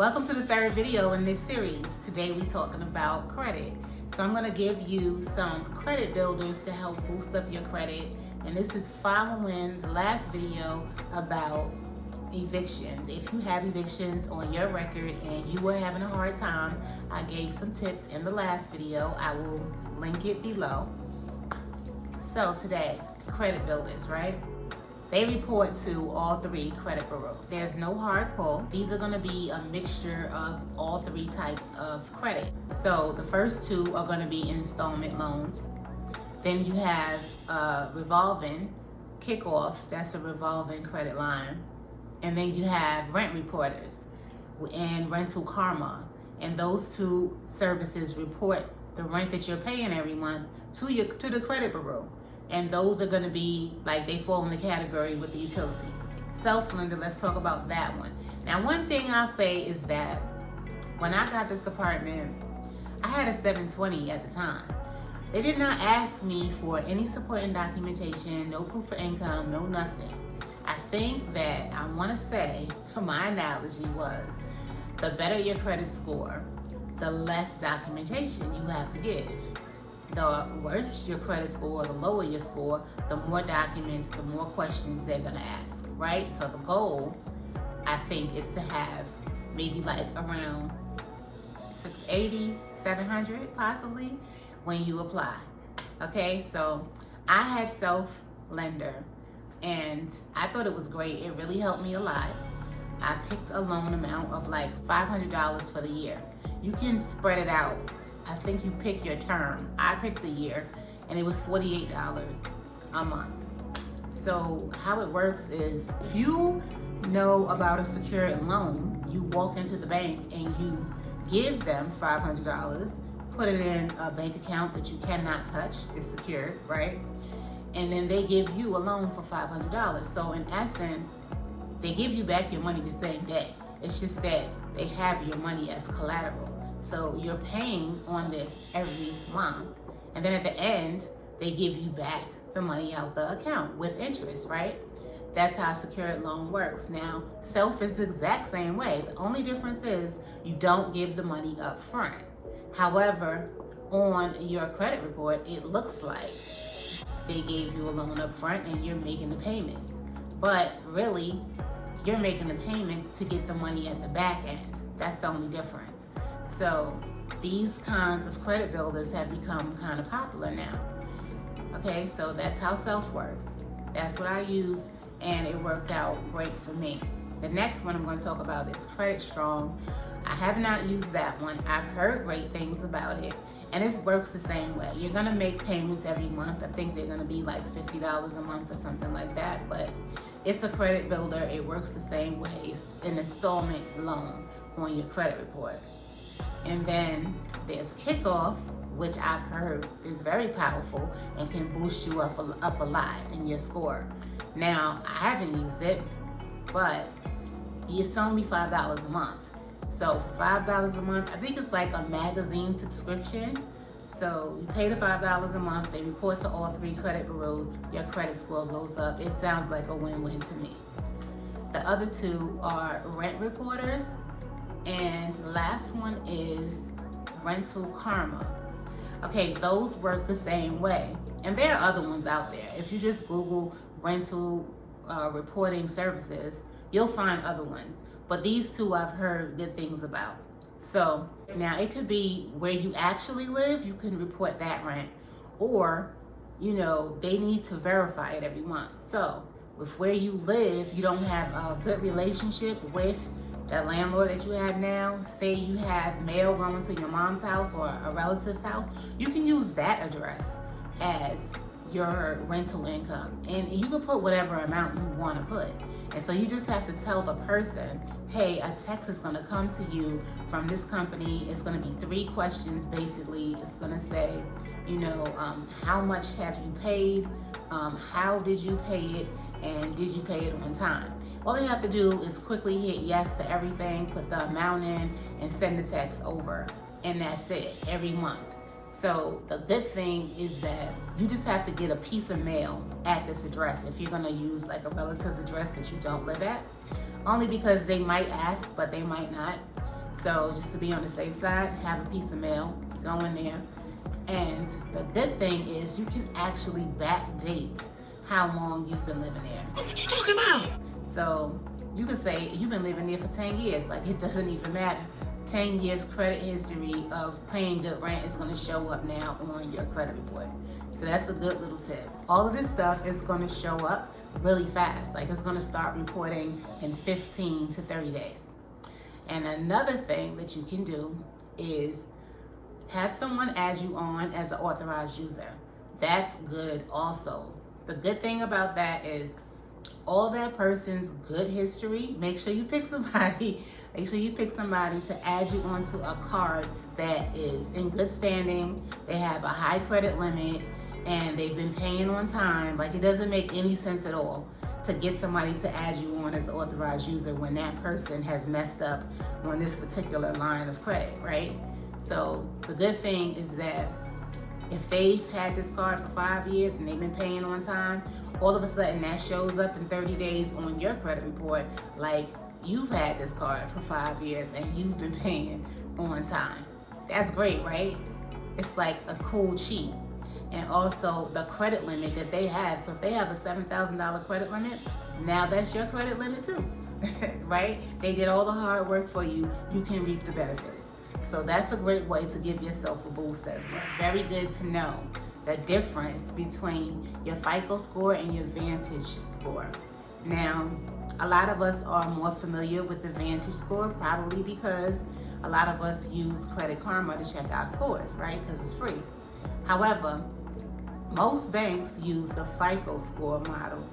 Welcome to the third video in this series. Today we're talking about credit. So I'm going to give you some credit builders to help boost up your credit. And this is following the last video about evictions. If you have evictions on your record and you were having a hard time, I gave some tips in the last video. I will link it below. So today, credit builders, right? They report to all three credit bureaus. There's no hard pull. These are gonna be a mixture of all three types of credit. So the first two are gonna be installment loans. Then you have revolving, Kikoff, that's a revolving credit line. And then you have rent reporters and rental karma. And those two services report the rent that you're paying every month to the credit bureau. And those are gonna be, like, they fall in the category with the utilities. Self-lender, let's talk about that one. Now, one thing I'll say is that when I got this apartment, I had a 720 at the time. They did not ask me for any supporting documentation, no proof of income, no nothing. I think that, I wanna say, my analogy was, the better your credit score, the less documentation you have to give. The worse your credit score, the lower your score, the more documents, the more questions they're gonna ask, right? So the goal, I think, is to have maybe like around 680, 700 possibly when you apply. Okay, so I had self-lender and I thought it was great. It really helped me a lot. I picked a loan amount of like $500 for the year. You can spread it out. I think you pick your term. I picked the year and it was $48 a month. So how it works is if you know about a secured loan, you walk into the bank and you give them $500, put it in a bank account that you cannot touch, it's secured, right? And then they give you a loan for $500. So in essence, they give you back your money the same day. It's just that they have your money as collateral. So you're paying on this every month. And then at the end, they give you back the money out the account with interest, right? That's how a secured loan works. Now, self is the exact same way. The only difference is you don't give the money up front. However, on your credit report, it looks like they gave you a loan up front and you're making the payments. But really, you're making the payments to get the money at the back end. That's the only difference. So these kinds of credit builders have become kind of popular now. Okay, so that's how self works. That's what I use and it worked out great for me. The next one I'm going to talk about is Credit Strong. I have not used that one. I've heard great things about it and it works the same way. You're going to make payments every month. I think they're going to be like $50 a month or something like that, but it's a credit builder. It works the same way. It's an installment loan on your credit report. And then there's Kikoff, which I've heard is very powerful and can boost you up a lot in your score. Now, I haven't used it, but it's only $5 a month. So for $5 a month, I think it's like a magazine subscription. So you pay the $5 a month, they report to all three credit bureaus, your credit score goes up. It sounds like a win-win to me. The other two are rent reporters. And the last one is rental karma. Okay, those work the same way. And there are other ones out there. If you just Google rental reporting services, you'll find other ones. But these two I've heard good things about. So now it could be where you actually live, you can report that rent. Or, you know, they need to verify it every month. So with where you live, you don't have a good relationship with that landlord that you have now. Say you have mail going to your mom's house or a relative's house, you can use that address as your rental income. And you can put whatever amount you want to put. And so you just have to tell the person, hey, a text is going to come to you from this company. It's going to be 3 questions, basically. It's going to say, you know, how much have you paid? How did you pay it? And did you pay it on time? All you have to do is quickly hit yes to everything, put the amount in, and send the text over. And that's it, every month. So the good thing is that you just have to get a piece of mail at this address if you're gonna use like a relative's address that you don't live at. Only because they might ask, but they might not. So just to be on the safe side, have a piece of mail, go in there. And the good thing is you can actually backdate how long you've been living there. What you talking about? So you can say you've been living there for 10 years. Like, it doesn't even matter. 10 years credit history of paying good rent is going to show up now on your credit report. So that's a good little tip. All of this stuff is going to show up really fast. Like, it's going to start reporting in 15 to 30 days. And another thing that you can do is have someone add you on as an authorized user. That's good also. The good thing about that is all that person's good history, make sure you pick somebody to add you onto a card that is in good standing, they have a high credit limit, and they've been paying on time. Like, it doesn't make any sense at all to get somebody to add you on as an authorized user when that person has messed up on this particular line of credit, right? So the good thing is that if they've had this card for 5 years and they've been paying on time, all of a sudden that shows up in 30 days on your credit report like you've had this card for 5 years and you've been paying on time. That's great, right? It's like a cool cheat. And also the credit limit that they have. So if they have a $7,000 credit limit, now that's your credit limit too, right? They did all the hard work for you. You can reap the benefits. So that's a great way to give yourself a boost as well. It's very good to know the difference between your FICO score and your Vantage score. Now, a lot of us are more familiar with the Vantage score, probably because a lot of us use Credit Karma to check our scores, right? Because it's free. However, most banks use the FICO score model,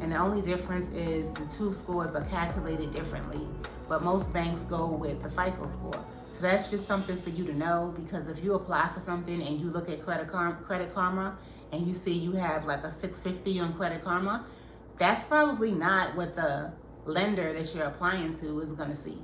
and the only difference is the two scores are calculated differently, but most banks go with the FICO score. So that's just something for you to know, because if you apply for something and you look at Credit Karma and you see you have like a 650 on Credit Karma, that's probably not what the lender that you're applying to is going to see.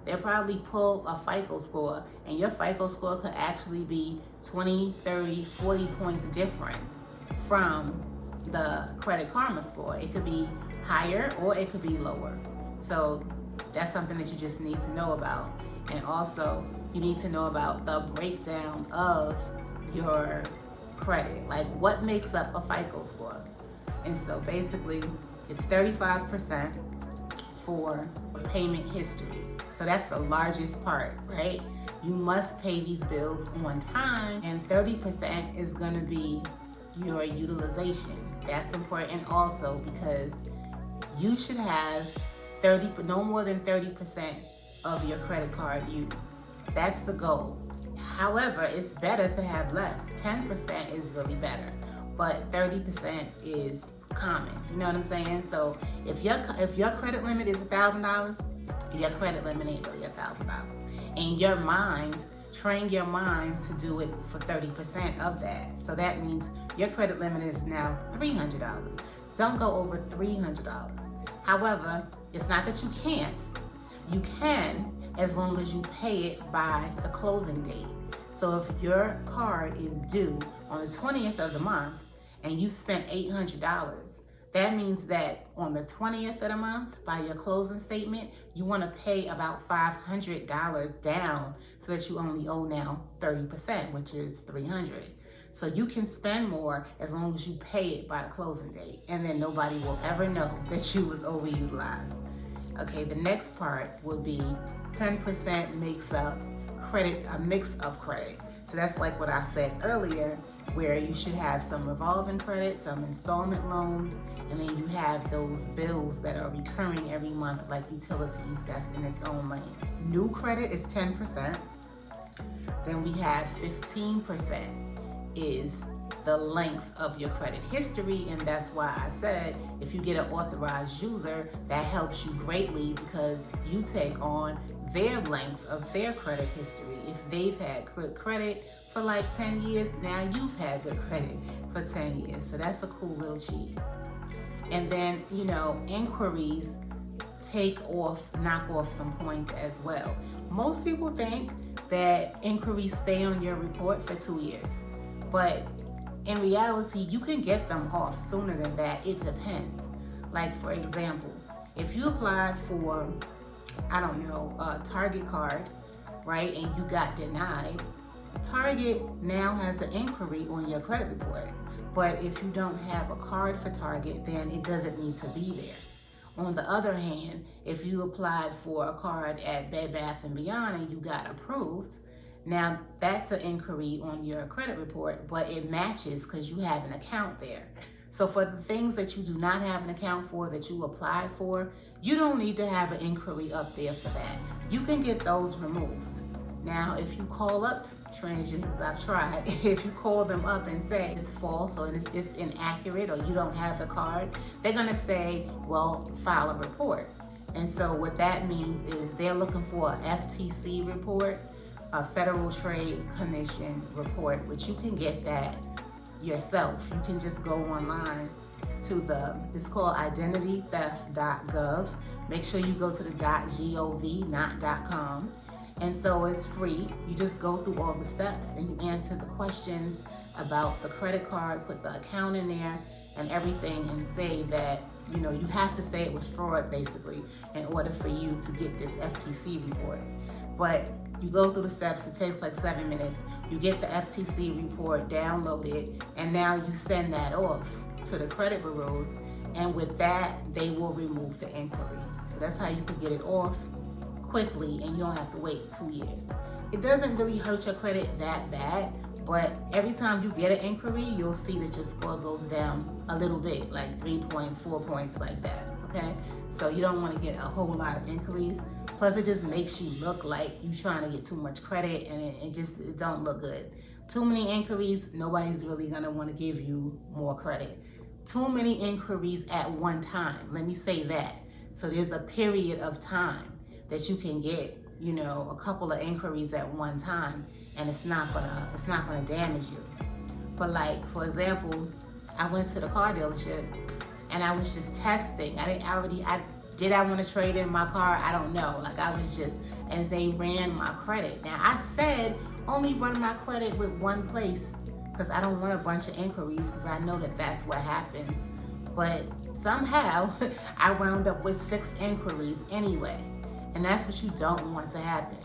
They'll probably pull a FICO score, and your FICO score could actually be 20, 30, 40 points difference from the Credit Karma score. It could be higher or it could be lower. So that's something that you just need to know about. And also, you need to know about the breakdown of your credit, like what makes up a FICO score. And so basically, it's 35% for payment history. So that's the largest part, right? You must pay these bills on time, and 30% is going to be your utilization. That's important also, because you should have no more than 30% of your credit card used. That's the goal. However, it's better to have less. 10% is really better, but 30% is common. You know what I'm saying? So if your credit limit is $1,000, your credit limit ain't really $1,000. And your mind, train your mind to do it for 30% of that. So that means your credit limit is now $300. Don't go over $300. However, it's not that you can't. You can, as long as you pay it by the closing date. So if your card is due on the 20th of the month and you spent $800, that means that on the 20th of the month, by your closing statement, you want to pay about $500 down so that you only owe now 30%, which is $300. So you can spend more as long as you pay it by the closing date, and then nobody will ever know that you was overutilized. Okay, the next part would be 10% makes up credit, a mix of credit. So that's like what I said earlier, where you should have some revolving credit, some installment loans, and then you have those bills that are recurring every month, like utilities, that's in its own lane. New credit is 10%. Then we have 15% is the length of your credit history, and that's why I said if you get an authorized user, that helps you greatly, because you take on their length of their credit history. If they've had good credit for like 10 years, now you've had good credit for 10 years. So that's a cool little cheat. And then, you know, inquiries knock off some points as well. Most people think that inquiries stay on your report for 2 years, but in reality, you can get them off sooner than that. It depends. Like, for example, if you applied for, I don't know, a Target card right, and you got denied, Target now has an inquiry on your credit report. But if you don't have a card for Target, then it doesn't need to be there. On the other hand, if you applied for a card at Bed Bath & Beyond and you got approved, now that's an inquiry on your credit report, but it matches because you have an account there. So for the things that you do not have an account for that you applied for, you don't need to have an inquiry up there for that. You can get those removed. Now, if you call up TransUnion, I've tried, if you call them up and say it's false or it's inaccurate or you don't have the card, they're gonna say, well, file a report. And so what that means is they're looking for an FTC report, a Federal Trade Commission report, which you can get that yourself. You can just go online to it's called identitytheft.gov. Make sure you go to the .gov, not .com. And so it's free. You just go through all the steps and you answer the questions about the credit card, put the account in there and everything, and say that, you know, you have to say it was fraud basically in order for you to get this FTC report. But you go through the steps, it takes like 7 minutes. You get the FTC report, download it, and now you send that off to the credit bureaus. And with that, they will remove the inquiry. So that's how you can get it off quickly and you don't have to wait 2 years. It doesn't really hurt your credit that bad, but every time you get an inquiry, you'll see that your score goes down a little bit, like 3 points, 4 points, like that, okay? So you don't want to get a whole lot of inquiries. Plus it just makes you look like you're trying to get too much credit, and it don't look good. Too many inquiries, nobody's really gonna want to give you more credit. Too many inquiries at one time, let me say that. So there's a period of time that you can get, you know, a couple of inquiries at one time, and it's not gonna damage you. But like, for example, I went to the car dealership and I was just testing. Did I want to trade in my car? I don't know. Like, I was just, and they ran my credit. Now I said only run my credit with one place because I don't want a bunch of inquiries, because I know that that's what happens. But somehow I wound up with 6 inquiries anyway. And that's what you don't want to happen.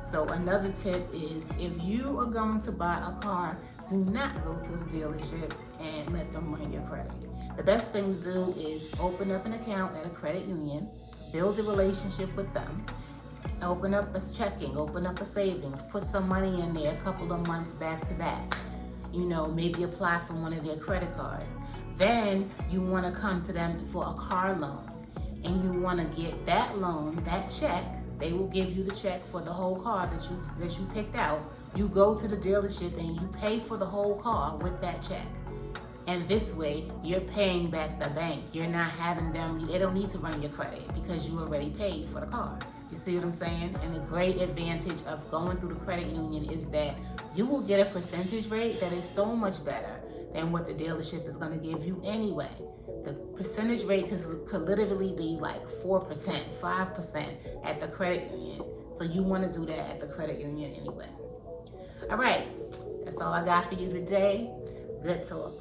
So another tip is, if you are going to buy a car, do not go to the dealership and let them run your credit. The best thing to do is open up an account at a credit union, build a relationship with them, open up a checking, open up a savings, put some money in there a couple of months back to back. You know, maybe apply for one of their credit cards. Then you want to come to them for a car loan. And you want to get that loan, that check. They will give you the check for the whole car that you picked out. You go to the dealership and you pay for the whole car with that check. And this way, you're paying back the bank. You're not having them, they don't need to run your credit because you already paid for the car. You see what I'm saying? And the great advantage of going through the credit union is that you will get a percentage rate that is so much better than what the dealership is going to give you anyway. The percentage rate could literally be like 4%, 5% at the credit union. So you want to do that at the credit union anyway. All right, that's all I got for you today. Good talk.